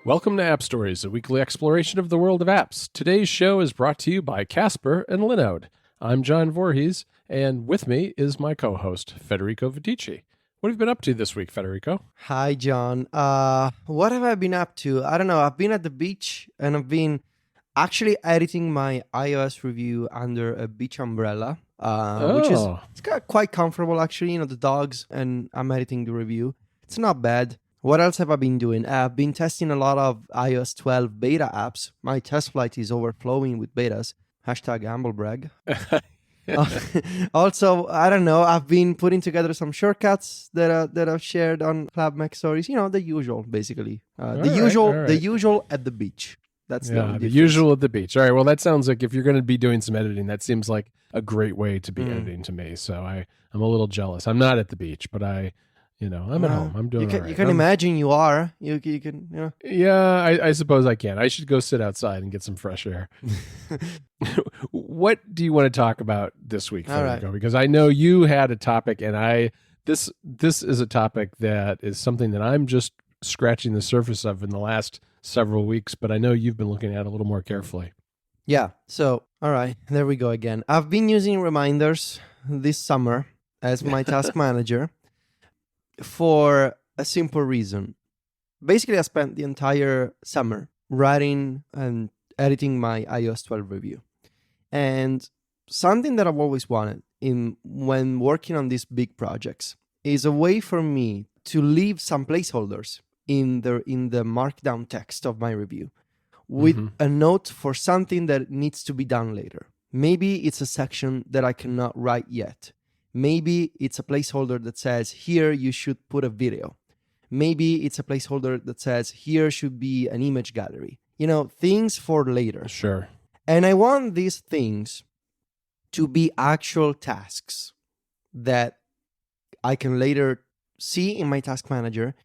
Welcome to App Stories, a weekly exploration of the world of apps. Today's show is brought to you by Casper and Linode. I'm John Voorhees, and with me is my co-host, Federico Vidici. What have you been up to this week, Federico? Hi, John. What have I been up to? I don't know. I've been at the beach, and I've been actually editing my iOS review under a beach umbrella, which is quite comfortable, actually. You know, the dogs, and I'm editing the review. It's not bad. What else have I been doing? I've been testing a lot of iOS 12 beta apps. My test flight is overflowing with betas. #humblebrag. Also, I don't know. I've been putting together some shortcuts that I've shared on Club Mac Stories. You know, the usual, basically. The usual at the beach. That's the usual at the beach. All right. Well, that sounds like if you're going to be doing some editing, that seems like a great way to be editing to me. So I'm a little jealous. I'm not at the beach, but I'm at home. I'm doing all right. You can imagine you are. You can, you know. Yeah, I suppose I can. I should go sit outside and get some fresh air. What do you want to talk about this week, Federico? Right. Because I know you had a topic, and this is a topic that is something that I'm just scratching the surface of in the last several weeks, but I know you've been looking at it a little more carefully. Yeah. So, all right, there we go again. I've been using reminders this summer as my task manager. For a simple reason. Basically, I spent the entire summer writing and editing my iOS 12 review. And something that I've always wanted when working on these big projects is a way for me to leave some placeholders in the markdown text of my review with a note for something that needs to be done later. Maybe it's a section that I cannot write yet. Maybe it's a placeholder that says, here you should put a video. Maybe it's a placeholder that says, here should be an image gallery. You know, things for later. Sure. And I want these things to be actual tasks that I can later see in my task manager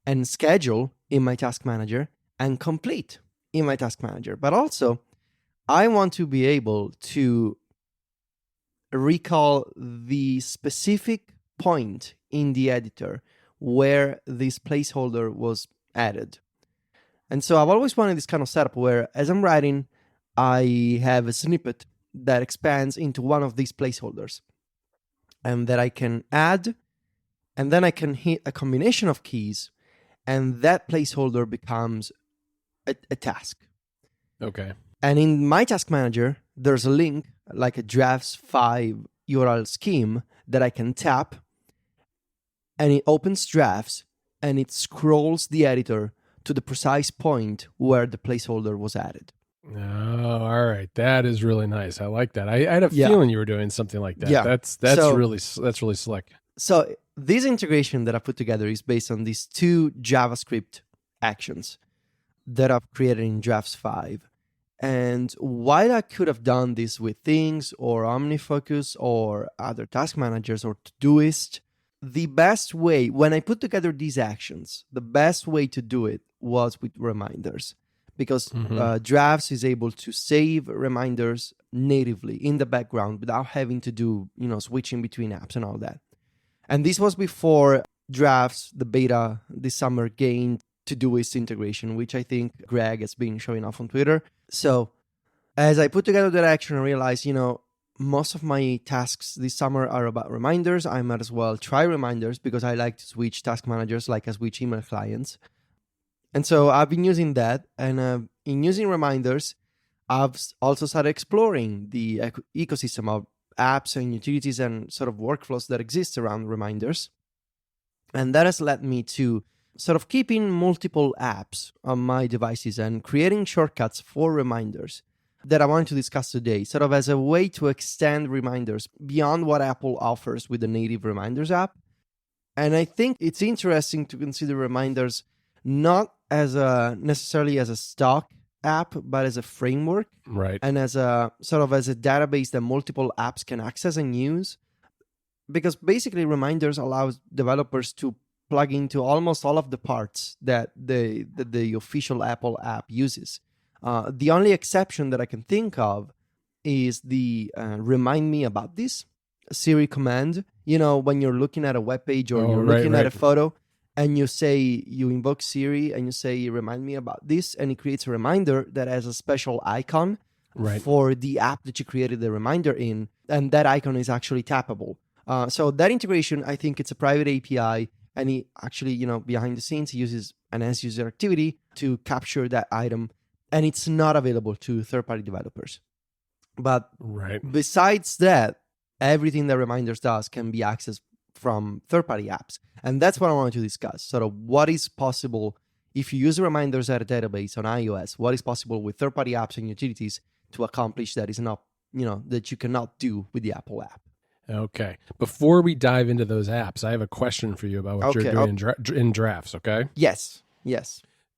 and schedule in my task manager and complete in my task manager. But also, I want to be able to recall the specific point in the editor where this placeholder was added. And so I've always wanted this kind of setup where, as I'm writing, I have a snippet that expands into one of these placeholders and that I can add, and then I can hit a combination of keys, and that placeholder becomes a task. Okay. And in my task manager, there's a link, like a drafts 5 URL scheme that I can tap, and it opens drafts and it scrolls the editor to the precise point where the placeholder was added. Oh, all right. That is really nice. I like that. I had a feeling you were doing something like that. Yeah. That's really slick. So this integration that I put together is based on these 2 JavaScript actions that I've created in drafts 5. And while I could have done this with Things or OmniFocus or other task managers or Todoist, the best way, when I put together these actions, the best way to do it was with reminders. Because Drafts is able to save reminders natively in the background without having to do, switching between apps and all that. And this was before Drafts, the beta this summer, gained Todoist integration, which I think Greg has been showing off on Twitter. So as I put together that action, I realized, most of my tasks this summer are about reminders. I might as well try reminders because I like to switch task managers like I switch email clients. And so I've been using that. And in using reminders, I've also started exploring the ecosystem of apps and utilities and sort of workflows that exist around reminders. And that has led me to sort of keeping multiple apps on my devices and creating shortcuts for reminders that I wanted to discuss today, sort of as a way to extend reminders beyond what Apple offers with the native Reminders app. And I think it's interesting to consider reminders not as necessarily as a stock app, but as a framework, right? And as a sort of as a database that multiple apps can access and use. Because basically, reminders allows developers to plug into almost all of the parts that the official Apple app uses. The only exception that I can think of is the remind me about this Siri command. When you're looking at a web page or you're looking at a photo, and you invoke Siri and you say, remind me about this, and it creates a reminder that has a special icon for the app that you created the reminder in, and that icon is actually tappable. So that integration, I think it's a private API, and it actually, behind the scenes, it uses an end user activity to capture that item, and it's not available to third-party developers. But besides that, everything that Reminders does can be accessed from third-party apps. And that's what I wanted to discuss. Sort of what is possible if you use Reminders at a database on iOS, what is possible with third-party apps and utilities to accomplish that is not, that you cannot do with the Apple app. Okay. Before we dive into those apps, I have a question for you about what you're doing in drafts, okay? Yes.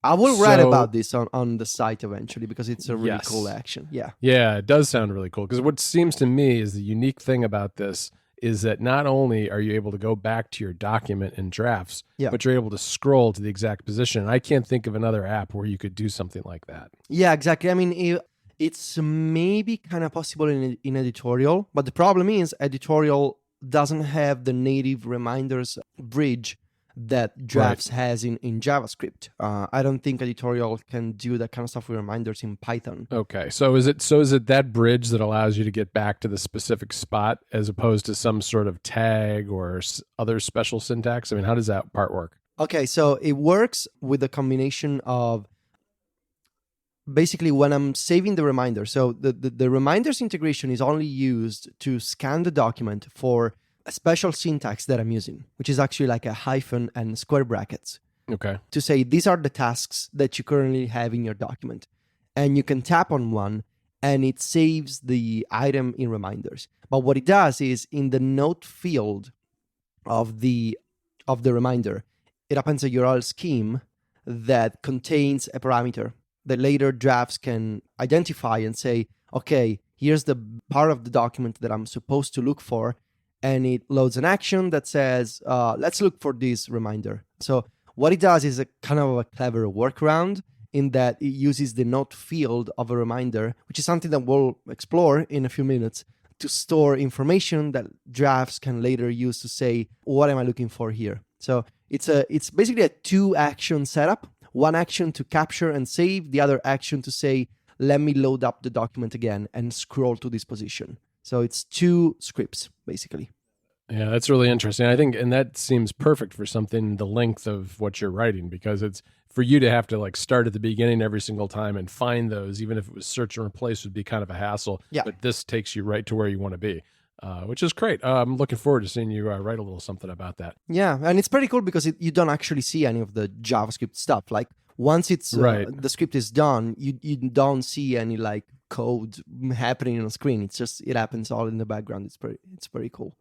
I will write about this on the site eventually because it's a really cool action. Yeah. Yeah, it does sound really cool because what seems to me is the unique thing about this is that not only are you able to go back to your document in drafts, but you're able to scroll to the exact position. I can't think of another app where you could do something like that. Yeah, exactly. I mean, it's maybe kind of possible in editorial, but the problem is editorial doesn't have the native reminders bridge that drafts has in JavaScript. I don't think editorial can do that kind of stuff with reminders in Python. Okay, so is it that bridge that allows you to get back to the specific spot as opposed to some sort of tag or other special syntax? I mean, how does that part work? Okay, so it works with a combination of basically when I'm saving the reminder. So the reminders integration is only used to scan the document for a special syntax that I'm using, which is actually like a hyphen and square brackets. Okay. To say these are the tasks that you currently have in your document. And you can tap on one and it saves the item in reminders. But what it does is in the note field of the reminder, it appends a URL scheme that contains a parameter that later drafts can identify and say, okay, here's the part of the document that I'm supposed to look for. And it loads an action that says, let's look for this reminder. So what it does is a kind of a clever workaround in that it uses the note field of a reminder, which is something that we'll explore in a few minutes, to store information that drafts can later use to say, what am I looking for here? So it's basically a 2-action setup. One action to capture and save, the other action to say, let me load up the document again and scroll to this position. So it's 2 scripts, basically. Yeah, that's really interesting. I think, and that seems perfect for something the length of what you're writing, because it's for you to have to like start at the beginning every single time and find those, even if it was search and replace would be kind of a hassle. Yeah. But this takes you right to where you want to be, which is great. I'm looking forward to seeing you write a little something about that. Yeah, and it's pretty cool because you don't actually see any of the JavaScript stuff. Like once it's the script is done, you don't see any like code happening on the screen. It's just it happens all in the background. It's very cool.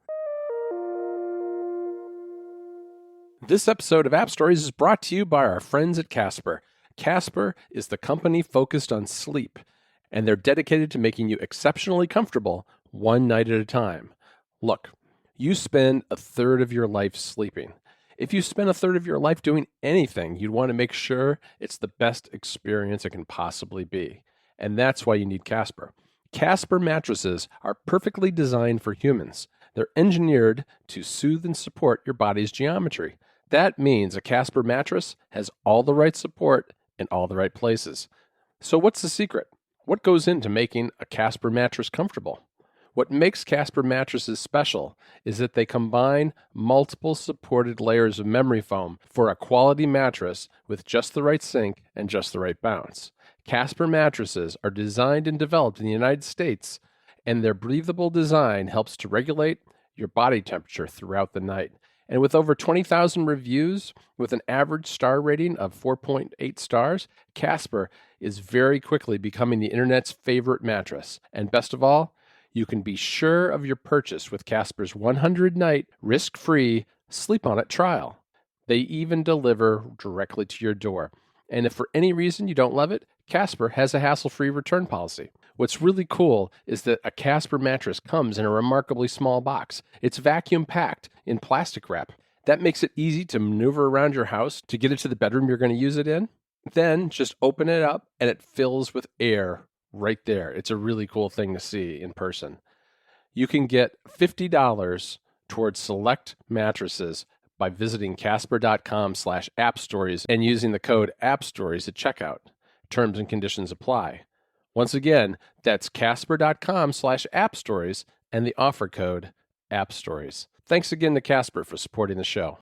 This episode of App Stories is brought to you by our friends at Casper. Casper is the company focused on sleep, and they're dedicated to making you exceptionally comfortable one night at a time. Look, you spend a third of your life sleeping. If you spend a third of your life doing anything, you'd want to make sure it's the best experience it can possibly be. And that's why you need Casper. Casper mattresses are perfectly designed for humans. They're engineered to soothe and support your body's geometry. That means a Casper mattress has all the right support in all the right places. So what's the secret? What goes into making a Casper mattress comfortable? What makes Casper mattresses special is that they combine multiple supported layers of memory foam for a quality mattress with just the right sink and just the right bounce. Casper mattresses are designed and developed in the United States, and their breathable design helps to regulate your body temperature throughout the night. And with over 20,000 reviews, with an average star rating of 4.8 stars, Casper is very quickly becoming the internet's favorite mattress. And best of all, you can be sure of your purchase with Casper's 100-night risk-free Sleep On It trial. They even deliver directly to your door. And if for any reason you don't love it, Casper has a hassle-free return policy. What's really cool is that a Casper mattress comes in a remarkably small box. It's vacuum-packed in plastic wrap. That makes it easy to maneuver around your house to get it to the bedroom you're going to use it in. Then just open it up and it fills with air right there. It's a really cool thing to see in person. You can get $50 towards select mattresses by visiting casper.com/appstories and using the code appstories at checkout. Terms and conditions apply. Once again, that's casper.com/appstories and the offer code appstories. Thanks again to Casper for supporting the show.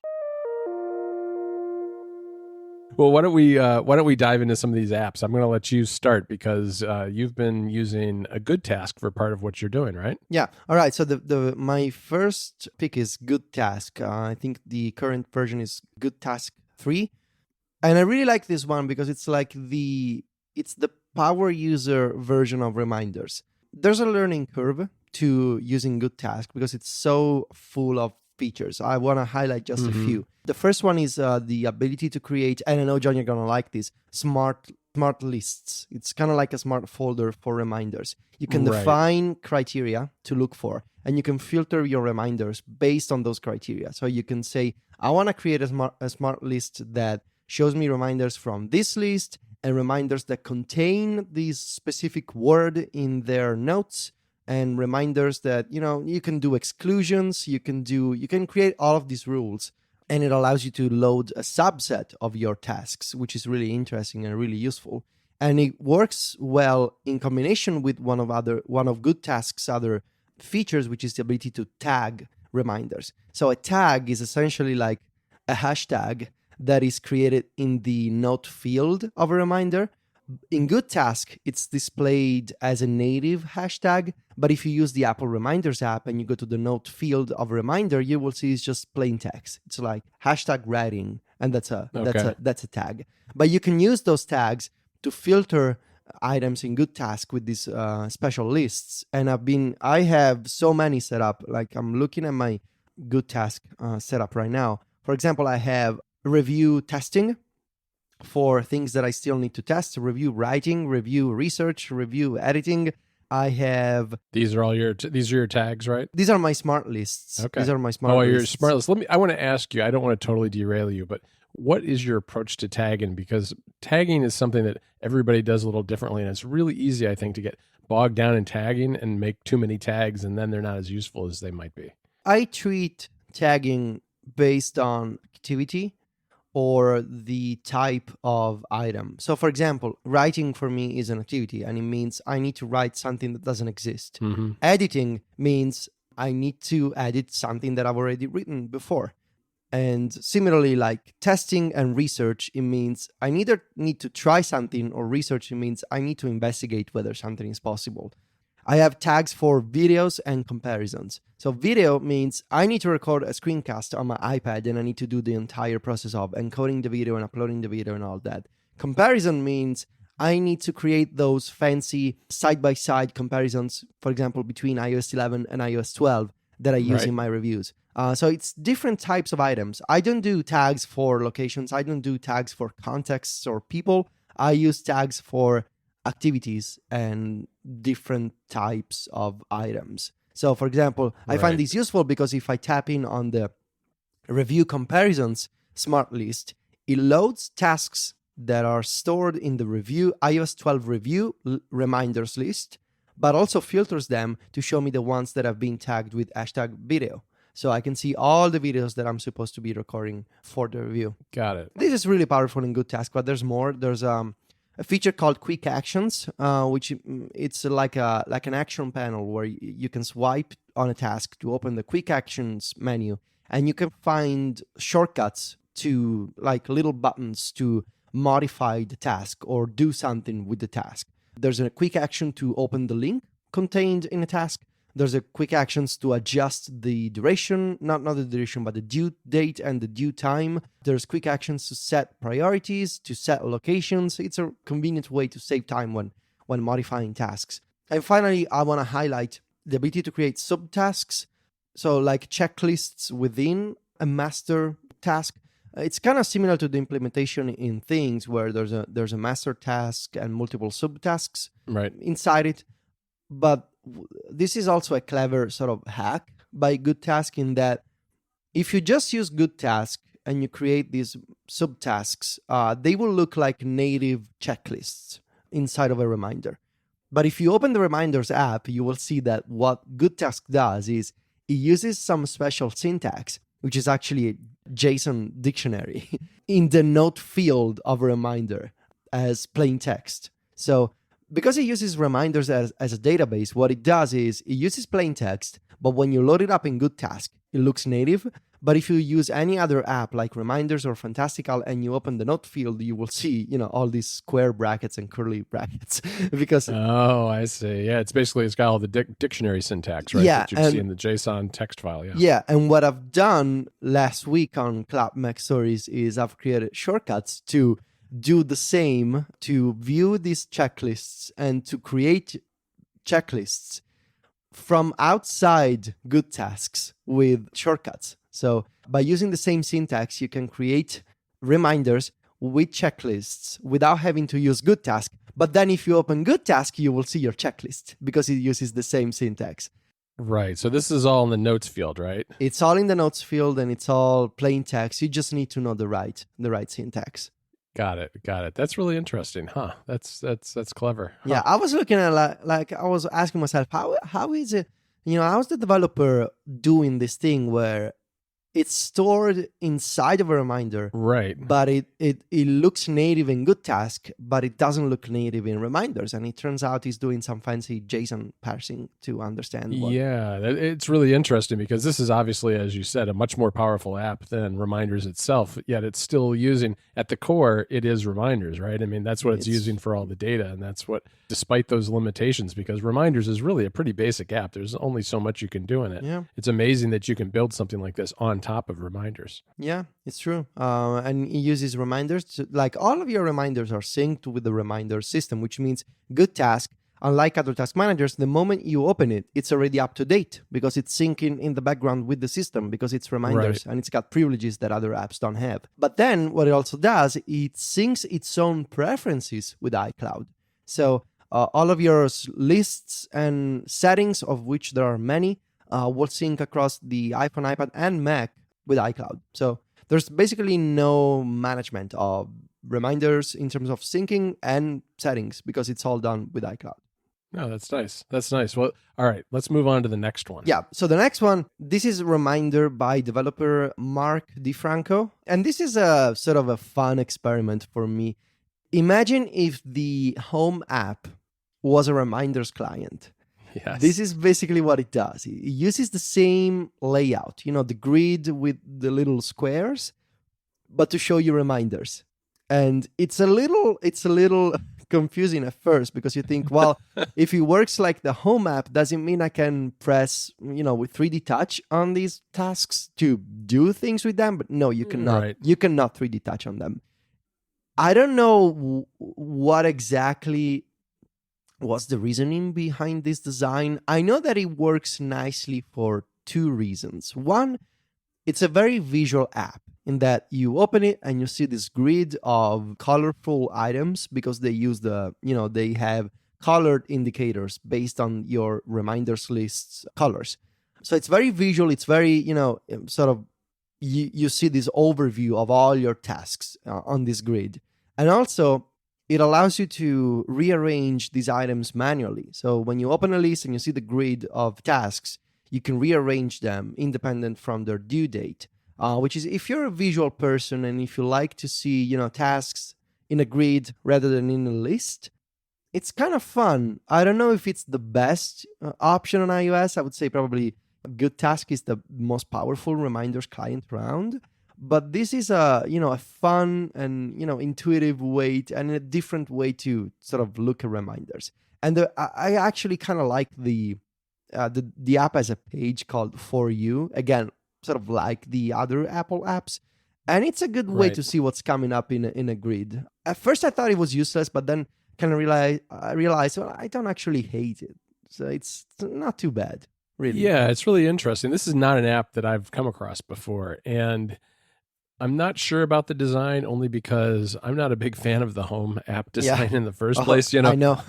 Well, why don't we dive into some of these apps? I'm going to let you start because you've been using a Good Task for part of what you're doing, right? Yeah. All right. So my first pick is Good Task. I think the current version is Good Task 3, and I really like this one because it's the power user version of reminders. There's a learning curve to using Good Task because it's so full of features. I want to highlight just a few. The first one is the ability to create, and I know, John, you're going to like this, smart lists. It's kind of like a smart folder for reminders. You can define criteria to look for, and you can filter your reminders based on those criteria. So you can say, I want to create a smart list that shows me reminders from this list and reminders that contain this specific word in their notes, and reminders that, you can do exclusions, you can create all of these rules, and it allows you to load a subset of your tasks, which is really interesting and really useful. And it works well in combination with one of Good Task's other features, which is the ability to tag reminders. So a tag is essentially like a hashtag that is created in the note field of a reminder. In Good Task, it's displayed as a native hashtag, but if you use the Apple Reminders app and you go to the note field of a reminder, you will see it's just plain text. It's like hashtag writing, and that's a tag. But you can use those tags to filter items in Good Task with these special lists. And I have so many set up. Like, I'm looking at my Good Task setup right now. For example, I have review testing for things that I still need to test, review writing, review research, review editing. I have... These are your tags, right? These are my smart lists. Okay. These are my smart lists. Your smart list. I want to ask you, I don't want to totally derail you, but what is your approach to tagging? Because tagging is something that everybody does a little differently, and it's really easy, I think, to get bogged down in tagging and make too many tags, and then they're not as useful as they might be. I treat tagging based on activity or the type of item. So, for example, writing for me is an activity, and it means I need to write something that doesn't exist. Editing means I need to edit something that I've already written before. And similarly, like testing and research, it means I neither need to try something, or research, it means I need to investigate whether something is possible. I have tags for videos and comparisons. So video means I need to record a screencast on my iPad, and I need to do the entire process of encoding the video and uploading the video and all that. Comparison means I need to create those fancy side-by-side comparisons, for example, between iOS 11 and iOS 12 that I use in my reviews. So it's different types of items. I don't do tags for locations. I don't do tags for contexts or people. I use tags for activities and different types of items. So, for example, I find this useful because if I tap in on the review comparisons smart list, it loads tasks that are stored in the review iOS 12 review reminders list, but also filters them to show me the ones that have been tagged with hashtag video. So I can see all the videos that I'm supposed to be recording for the review. Got it. This is really powerful in Good Task, but there's more. There's a feature called Quick Actions, which it's like an action panel where you can swipe on a task to open the Quick Actions menu, and you can find shortcuts to, like, little buttons to modify the task or do something with the task. There's a quick action to open the link contained in a task. There's a quick actions to adjust the duration, not the duration, but the due date and the due time. There's quick actions to set priorities, to set locations. It's a convenient way to save time when modifying tasks. And finally, I want to highlight the ability to create subtasks. So like checklists within a master task. It's kind of similar to the implementation in Things, where there's a master task and multiple subtasks inside it. But this is also a clever sort of hack by Good Task, in that if you just use Good Task and you create these subtasks, they will look like native checklists inside of a reminder. But if you open the Reminders app, you will see that what Good Task does is it uses some special syntax, which is actually JSON dictionary in the note field of a reminder as plain text. So because it uses reminders as a database, what it does is it uses plain text, but when you load it up in GoodTask, it looks native. But if you use any other app like Reminders or Fantastical and you open the note field, you will see, all these square brackets and curly brackets because... Oh, I see. Yeah, it's got all the dictionary syntax, right? Yeah, that you see in the JSON text file. Yeah. Yeah, and what I've done last week on Cloud Mac Stories is I've created shortcuts to do the same, to view these checklists and to create checklists from outside GoodTasks with shortcuts. So by using the same syntax, you can create reminders with checklists without having to use GoodTask. But then if you open GoodTask, you will see your checklist because it uses the same syntax. Right. So this is all in the notes field, right? It's all in the notes field and it's all plain text. You just need to know the right syntax. Got it. That's really interesting, huh? That's clever. Huh. Yeah, I was looking at like I was asking myself, how is it, how's the developer doing this thing where it's stored inside of a reminder, right? But it looks native in GoodTask, but it doesn't look native in Reminders. And it turns out he's doing some fancy JSON parsing to understand what... Yeah, it's really interesting because this is obviously, as you said, a much more powerful app than Reminders itself, yet it's still using, at the core, it is Reminders, right? I mean, that's what it's using for all the data, and that's what, despite those limitations, because Reminders is really a pretty basic app. There's only so much you can do in it. Yeah. It's amazing that you can build something like this on top of Reminders. Yeah, it's true. And it uses Reminders to, like, all of your reminders are synced with the reminder system, which means GoodTask, unlike other task managers, the moment you open it, it's already up to date because it's syncing in the background with the system because it's reminders, right, and it's got privileges that other apps don't have. But then what it also does, it syncs its own preferences with iCloud. So all of your lists and settings, of which there are many, will sync across the iPhone, iPad, and Mac with iCloud. So there's basically no management of reminders in terms of syncing and settings because it's all done with iCloud. No, that's nice. That's nice. Well, all right, let's move on to the next one. Yeah, so the next one, this is a reminder by developer Mark DiFranco. And this is a sort of a fun experiment for me. Imagine if the Home app was a reminders client. Yes. This is basically what it does. It uses the same layout, the grid with the little squares, but to show you reminders. And it's a little confusing at first because you think, well, if it works like the Home app, does it mean I can press, with 3D touch on these tasks to do things with them? But no, you cannot. Right. You cannot 3D touch on them. I don't know what exactly was the reasoning behind this design. I know that it works nicely for two reasons. One, it's a very visual app in that you open it and you see this grid of colorful items because they use they have colored indicators based on your reminders list's colors. So it's very visual. It's very, sort of, you see this overview of all your tasks on this grid. And also, it allows you to rearrange these items manually. So when you open a list and you see the grid of tasks, you can rearrange them independent from their due date, which is, if you're a visual person and if you like to see, tasks in a grid rather than in a list, it's kind of fun. I don't know if it's the best option on iOS. I would say probably GoodTask is the most powerful reminders client around. But this is a fun and intuitive way and a different way to sort of look at reminders. And I actually kind of like the app as a page called For You, again, sort of like the other Apple apps. And it's a good way to see what's coming up in a grid. At first I thought it was useless, but then kind of realized, well, I don't actually hate it. So it's not too bad, really. Yeah, it's really interesting. This is not an app that I've come across before. And I'm not sure about the design only because I'm not a big fan of the Home app design in the first place. I know.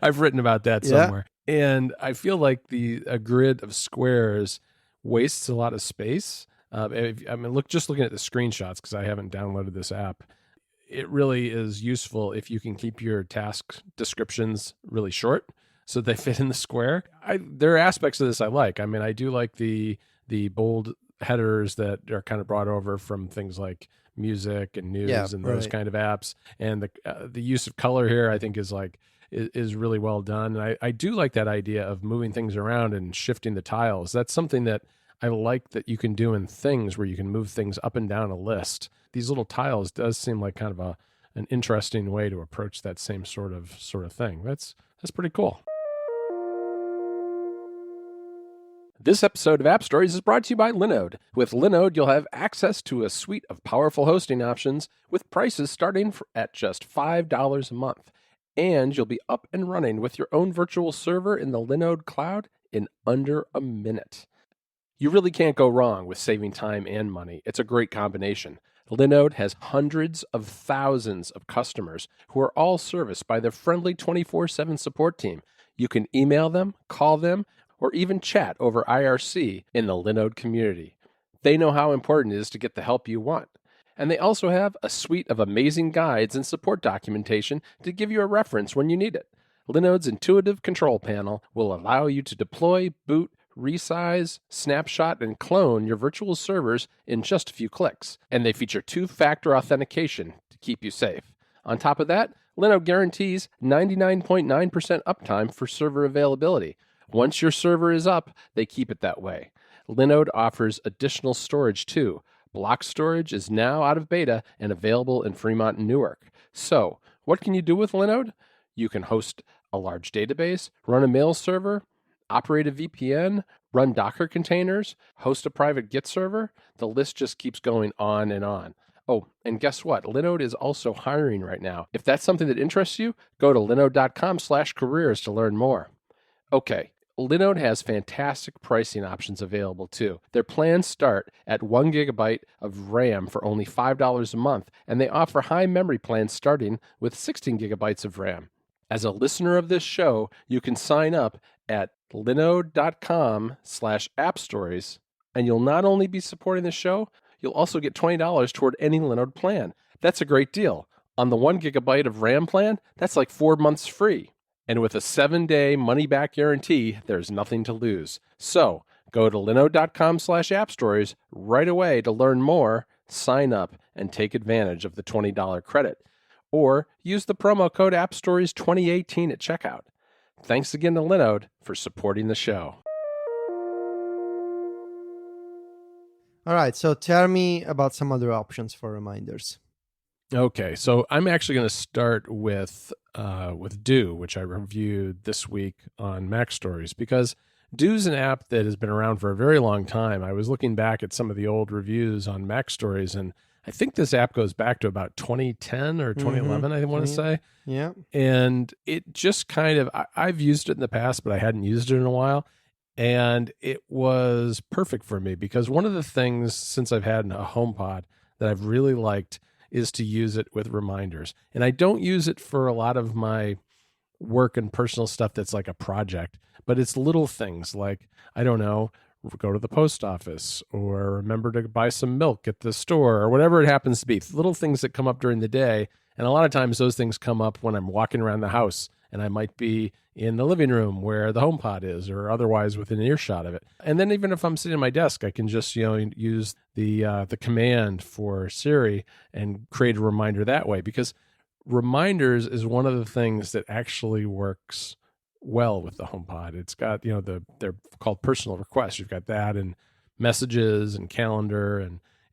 I've written about that somewhere. And I feel like a grid of squares wastes a lot of space. Looking at the screenshots, because I haven't downloaded this app, it really is useful if you can keep your task descriptions really short so they fit in the square. There are aspects of this I like. I mean, I do like the bold headers that are kind of brought over from things like music and news and those kind of apps. And the use of color here, I think, is really well done. And I do like that idea of moving things around and shifting the tiles. That's something that I like that you can do in Things, where you can move things up and down a list. These little tiles does seem like kind of an interesting way to approach that same sort of thing. That's pretty cool. This episode of App Stories is brought to you by Linode. With Linode, you'll have access to a suite of powerful hosting options with prices starting at just $5 a month. And you'll be up and running with your own virtual server in the Linode cloud in under a minute. You really can't go wrong with saving time and money. It's a great combination. Linode has hundreds of thousands of customers who are all serviced by their friendly 24/7 support team. You can email them, call them, or even chat over IRC in the Linode community. They know how important it is to get the help you want. And they also have a suite of amazing guides and support documentation to give you a reference when you need it. Linode's intuitive control panel will allow you to deploy, boot, resize, snapshot, and clone your virtual servers in just a few clicks. And they feature two-factor authentication to keep you safe. On top of that, Linode guarantees 99.9% uptime for server availability. Once your server is up, they keep it that way. Linode offers additional storage too. Block storage is now out of beta and available in Fremont and Newark. So, what can you do with Linode? You can host a large database, run a mail server, operate a VPN, run Docker containers, host a private Git server. The list just keeps going on and on. Oh, and guess what? Linode is also hiring right now. If that's something that interests you, go to linode.com/careers to learn more. Okay. Linode has fantastic pricing options available too. Their plans start at 1 gigabyte of RAM for only $5 a month, and they offer high memory plans starting with 16 gigabytes of RAM. As a listener of this show, you can sign up at linode.com/appstories, and you'll not only be supporting the show, you'll also get $20 toward any Linode plan. That's a great deal. On the 1 gigabyte of RAM plan, that's like 4 months free. And with a 7-day money-back guarantee, there's nothing to lose. So go to linode.com/appstories right away to learn more, sign up, and take advantage of the $20 credit. Or use the promo code AppStories2018 at checkout. Thanks again to Linode for supporting the show. All right, so tell me about some other options for reminders. Okay, so I'm actually going to start with Do, which I reviewed this week on Mac Stories, because Do's an app that has been around for a very long time. I was looking back at some of the old reviews on Mac Stories, and I think this app goes back to about 2010 or 2011, I want to say. Yeah. And it just kind of, I've used it in the past, but I hadn't used it in a while. And it was perfect for me because one of the things since I've had a HomePod that I've really liked is to use it with reminders. And I don't use it for a lot of my work and personal stuff that's like a project, but it's little things like, I don't know, go to the post office or remember to buy some milk at the store or whatever it happens to be. Little things that come up during the day. And a lot of times those things come up when I'm walking around the house and I might be in the living room where the HomePod is or otherwise within earshot of it. And then even if I'm sitting at my desk, I can just, use the command for Siri and create a reminder that way, because reminders is one of the things that actually works well with the HomePod. It's got, they're called personal requests. You've got that and messages and calendar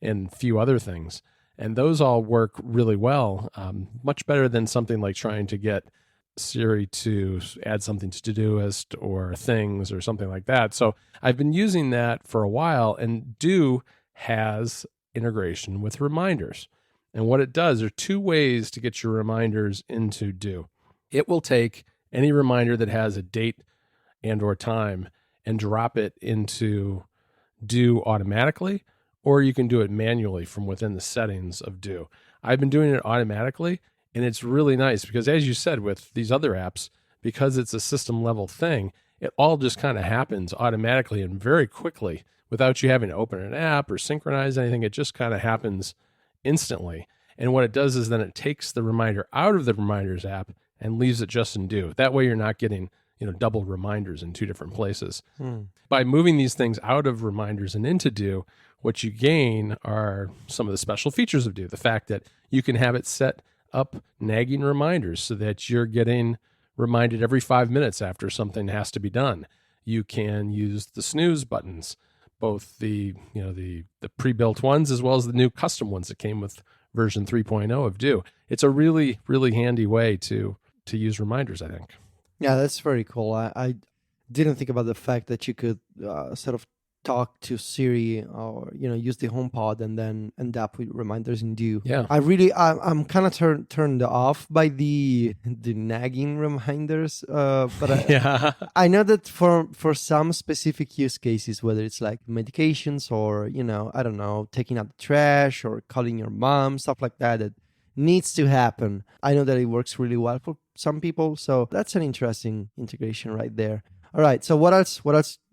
and a few other things. And those all work really well, much better than something like trying to get Siri to add something to Todoist or things or something like that. So I've been using that for a while, and Do has integration with reminders. And what it does, there are two ways to get your reminders into Do. It will take any reminder that has a date and or time and drop it into Do automatically, or you can do it manually from within the settings of Do. I've been doing it automatically, and it's really nice because, as you said, with these other apps, because it's a system level thing, it all just kind of happens automatically and very quickly without you having to open an app or synchronize anything. It just kind of happens instantly. And what it does is then it takes the reminder out of the Reminders app and leaves it just in Do. That way you're not getting, double reminders in two different places. By moving these things out of Reminders and into Do, what you gain are some of the special features of Do. The fact that you can have it set up nagging reminders so that you're getting reminded every 5 minutes after something has to be done. You can use the snooze buttons, both the pre-built ones as well as the new custom ones that came with version 3.0 of Do. It's a really, really handy way to use reminders, I think. Yeah, that's very cool. I didn't think about the fact that you could sort of talk to Siri or use the HomePod and then end up with reminders in Do. Yeah, I'm kind of turned off by the nagging reminders, but yeah, I know that for some specific use cases, whether it's like medications or I don't know, taking out the trash or calling your mom, stuff like that, that needs to happen. I know that it works really well for some people, so that's an interesting integration right there. All right, so what else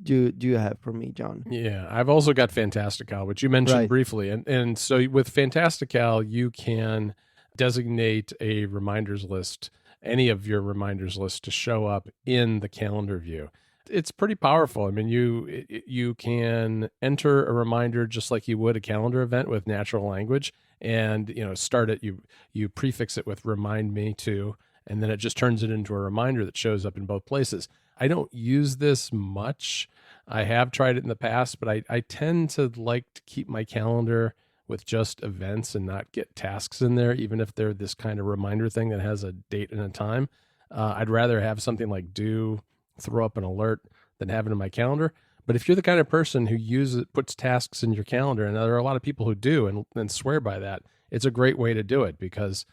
do you have for me, John? Yeah, I've also got Fantastical, which you mentioned briefly. And so with Fantastical, you can designate a reminders list, any of your reminders list, to show up in the calendar view. It's pretty powerful. I mean, you can enter a reminder just like you would a calendar event with natural language, and start it. You prefix it with "remind me to," and then it just turns it into a reminder that shows up in both places. I don't use this much. I have tried it in the past, but I tend to like to keep my calendar with just events and not get tasks in there, even if they're this kind of reminder thing that has a date and a time. I'd rather have something like Do throw up an alert than have it in my calendar. But if you're the kind of person who puts tasks in your calendar, and there are a lot of people who do and swear by that, it's a great way to do it because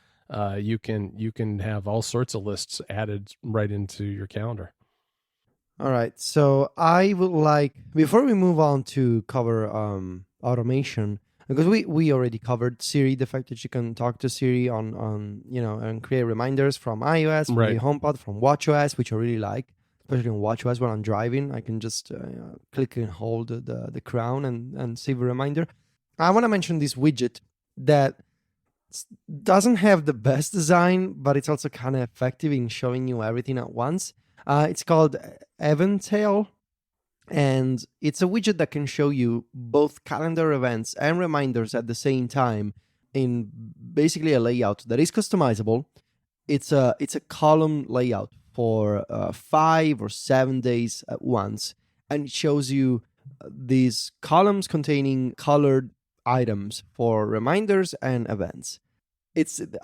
you can have all sorts of lists added right into your calendar. All right, so I would like, before we move on to cover automation, because we already covered Siri, the fact that you can talk to Siri on and create reminders from iOS, from the HomePod, from watchOS, which I really like, especially on watchOS when I'm driving. I can just click and hold the crown and save a reminder. I want to mention this widget that doesn't have the best design, but it's also kind of effective in showing you everything at once. It's called Eventail, and it's a widget that can show you both calendar events and reminders at the same time in basically a layout that is customizable. It's a column layout for 5 or 7 days at once, and it shows you these columns containing colored items for reminders and events.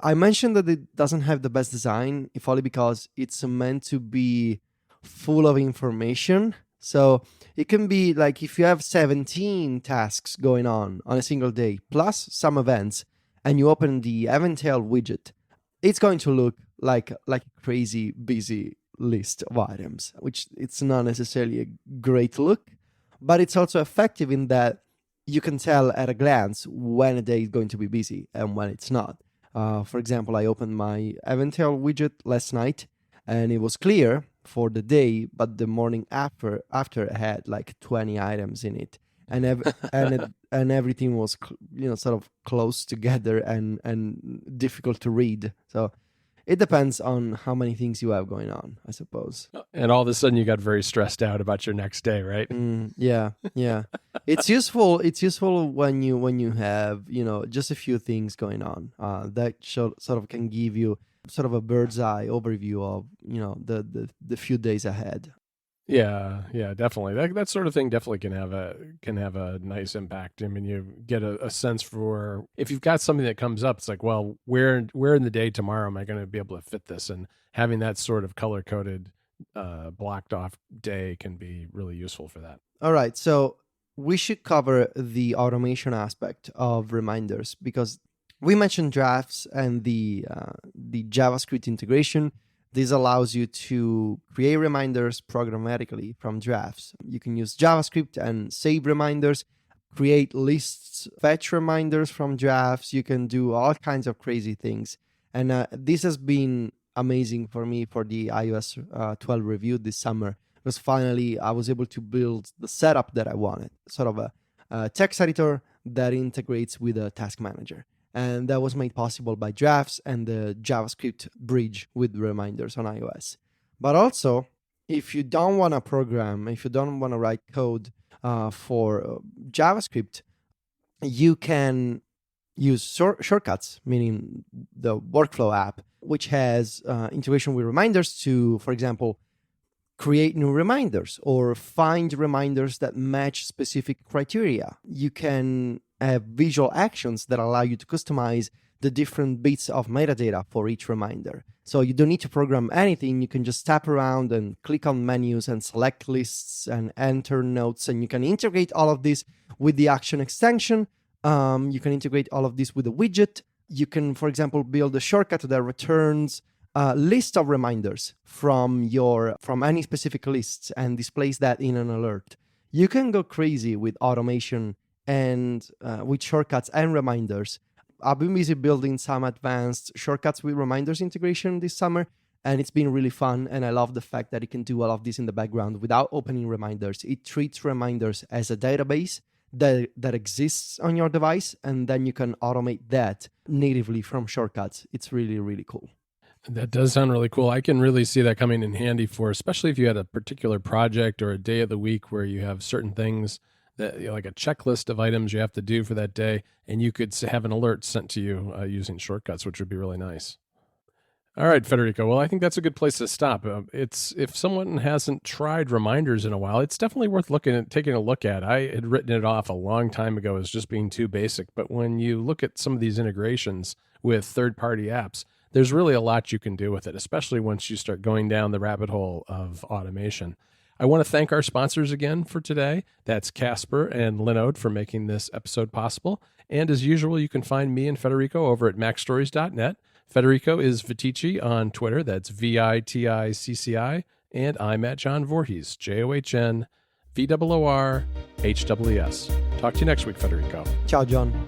I mentioned that it doesn't have the best design, if only because it's meant to be full of information. So it can be like if you have 17 tasks going on a single day, plus some events, and you open the Eventail widget, it's going to look like a crazy busy list of items, which it's not necessarily a great look, but it's also effective in that you can tell at a glance when a day is going to be busy and when it's not. For example, I opened my Eventail widget last night, and it was clear for the day, but the morning after I had like 20 items in it, and and everything was sort of close together and difficult to read. So it depends on how many things you have going on, I suppose. And all of a sudden you got very stressed out about your next day, right? Yeah. It's useful when you have, just a few things going on. That sort of can give you sort of a bird's eye overview of, the few days ahead. Yeah, definitely. That sort of thing definitely can have a nice impact. I mean, you get a sense for if you've got something that comes up. It's like, well, where in the day tomorrow am I going to be able to fit this? And having that sort of color coded, blocked off day can be really useful for that. All right, so we should cover the automation aspect of reminders because we mentioned drafts and the JavaScript integration. This allows you to create reminders programmatically from drafts. You can use JavaScript and save reminders, create lists, fetch reminders from drafts. You can do all kinds of crazy things. And this has been amazing for me for the iOS 12 review this summer, because finally I was able to build the setup that I wanted, sort of a text editor that integrates with a task manager. And that was made possible by drafts and the JavaScript bridge with reminders on iOS. But also, if you don't want to program, if you don't want to write code for JavaScript, you can use shortcuts, meaning the workflow app, which has integration with reminders to, for example, create new reminders or find reminders that match specific criteria. You can have visual actions that allow you to customize the different bits of metadata for each reminder. So you don't need to program anything. You can just tap around and click on menus and select lists and enter notes. And you can integrate all of this with the action extension. You can integrate all of this with a widget. You can, for example, build a shortcut that returns a list of reminders from any specific lists and displays that in an alert. You can go crazy with automation and with shortcuts and reminders. I've been busy building some advanced shortcuts with reminders integration this summer, and it's been really fun. And I love the fact that it can do all of this in the background without opening reminders. It treats reminders as a database that exists on your device, and then you can automate that natively from shortcuts. It's really, really cool. That does sound really cool. I can really see that coming in handy for, especially if you had a particular project or a day of the week where you have certain things that, like a checklist of items you have to do for that day, and you could have an alert sent to you using shortcuts, which would be really nice. All right, Federico. Well, I think that's a good place to stop. If someone hasn't tried reminders in a while, it's definitely worth taking a look at. I had written it off a long time ago as just being too basic, but when you look at some of these integrations with third-party apps, there's really a lot you can do with it, especially once you start going down the rabbit hole of automation. I want to thank our sponsors again for today. That's Casper and Linode for making this episode possible. And as usual, you can find me and Federico over at macstories.net. Federico is Vitici on Twitter. That's VITICCI. And I'm at John Voorhees, JOHN VOORHWS. Talk to you next week, Federico. Ciao, John.